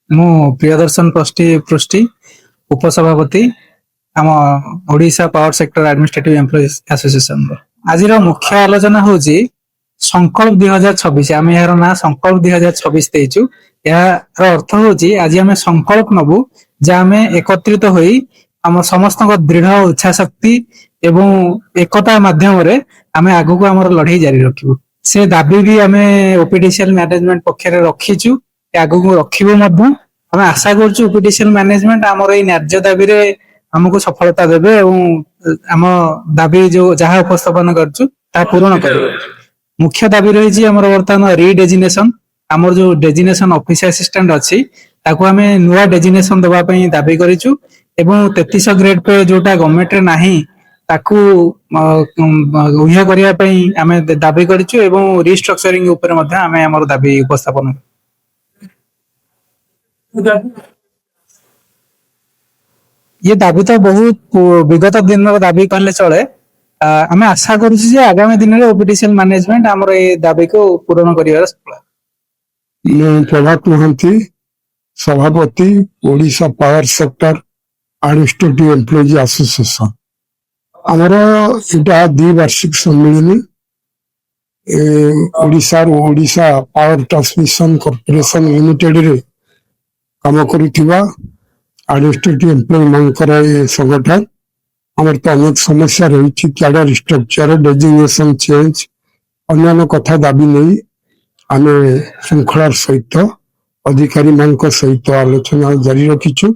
ମୁଁ ପ୍ରିୟଦର୍ଶନ ପୃଷ୍ଟି ଉପସଭାପତି ଆମ Odisha power sector administrative employees association ର। ଆଜିର ମୁଖ୍ୟ ଆଲୋଚନା ହଉଛି ସଂକଳ୍ପ 2026। ଆମେ ଏହାର ନାଁ ସଂକଳ୍ପ 2026 ଦେଇଛୁ। ଏହାର ଅର୍ଥ ହଉଛି ଆଜି ଆମେ ସଂକଳ୍ପ ନବୁ ଯେ ଆମେ ଏକତ୍ରିତ ହୋଇ ଆମ ସମସ୍ତଙ୍କ ଦୃଢ ଇଚ୍ଛା ଶକ୍ତି ଏବଂ ଏକତା ମାଧ୍ୟମରେ ଆମେ ଆଗକୁ ଆମର ଲଢେଇ ଜାରି ରଖିବୁ। ସେ ଦାବି ବି ଆମେ ଓପିଡିସିଏଲ ମ୍ୟାନେଜମେଣ୍ଟ ପକ୍ଷରେ ରଖିଛୁ, ଆଗକୁ ରଖିବୁ ମଧ୍ୟ। ଆମେ ଆଶା କରୁଛୁ ଓପିଡିସିଏଲ ମ୍ୟାନେଜମେଣ୍ଟ ଆମର ଏଇ ନ୍ୟାଯ୍ୟ ଦାବିରେ ଆମକୁ ସଫଳତା ଦେବେ ଏବଂ ଆମ ଦାବି ଯୋଉ ଯାହା ଉପସ୍ଥାପନ କରୁଛୁ ତାହା ପୂରଣ କରିବେ। ମୁଖ୍ୟ ଦାବି ରହିଛି ଆମର ବର୍ତ୍ତମାନ ରିଡେଜିନେସନ। ଆମର ଯୋଉ ଡେଜିନେସନ ଅଫିସ ଆସିଷ୍ଟାଣ୍ଟ ଅଛି ତାକୁ ଆମେ ନୂଆ ଡେଜିନେସନ ଦେବା ପାଇଁ ଦାବି କରିଛୁ ଏବଂ 3300 ଗ୍ରେଡ ପେ ଯୋଉଟା ଗଭର୍ଣ୍ଣମେଣ୍ଟରେ ନାହିଁ ତାକୁ ଉହ୍ୟ କରିବା ପାଇଁ ଆମେ ଦାବି କରିଛୁ ଏବଂ ରିଷ୍ଟ୍ରକ୍ଚରିଂ ଉପରେ ମଧ୍ୟ ଆମେ ଆମର ଦାବି ଉପସ୍ଥାପନ। ये दाबी तो बहुत विगत दिन दाबी कहले चले। आम आशा करुँ आगामी दिन में ओपीडीसीएल मैनेजमेंट आमर ये दाबी को पूरण कर प्रभात महांती सभापति Odisha power sector administrative employees association. आमर यहाँ द्विवार्षिक सम्मेलन Odisha power transmission corporation limited रे काम करुवा एडमिनिस्ट्रेटिव एम्प्लॉय मानकर संगठन। आमर तो अनेक समस्या रही कैडर स्ट्रक्चर डेजिग्नेशन चेंज अन्य कथा दाबी नहीं आम श्रृंखलार सहित अधिकारी मान सहित आलोचना जारी रखीचु।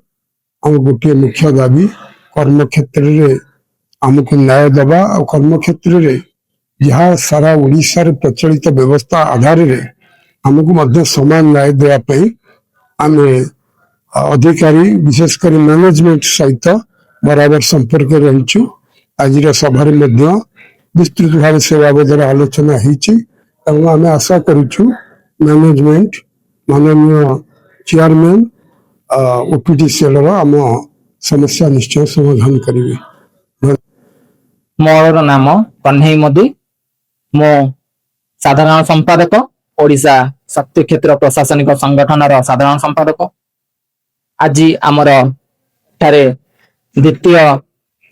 आम गोटे मुख्य दाबी कर्म क्षेत्र में आमको न्याय दबा और कर्म क्षेत्र में जहाँ सारा ओडिशा प्रचलित व्यवस्था आधार आमको समान न्याय देवाई आम अधिकारी विशेषकर मैनेजमेंट सहित बराबर संपर्क रहीचु। आज सभा विस्तृत भाव से बाबद आलोचना होमें आशा करुचु मैनेजमेंट माननीय चेयरमैन ओपीडीसीएल आम समस्या निश्चय समाधान करेंगे। मोर नाम कन्हई मोदी, मो साधारण संपादक ओडिशा शक्ति क्षेत्र प्रशासनिक संगठन साधारण संपादक। आज आमर ठारे द्वितीय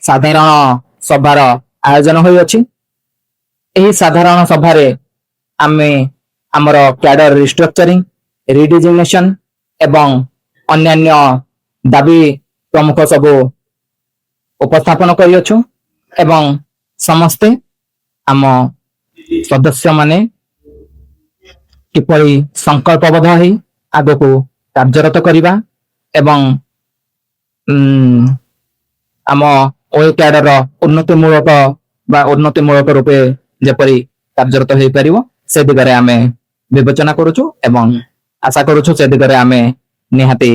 साधारण सभार आयोजन होई साधारण सभारे आमे आमर कैडर रिस्ट्रक्चरिंग रिडिजिग्नेशन एवं अन्यान्य दाबी प्रमुख सबू उपस्थापन करियछु एवं समस्ते आम सदस्य माने किपरि संकल्पबद्ध होई आगको कार्यरत करिबा एवं आम ओए कैडर उन्नतिमूलक रूपे जेपरि कार्यरत हो पारिबो से दिगरे आमे विवेचना करूछु एवं आशा करूछु से दिगरे आमे निहाती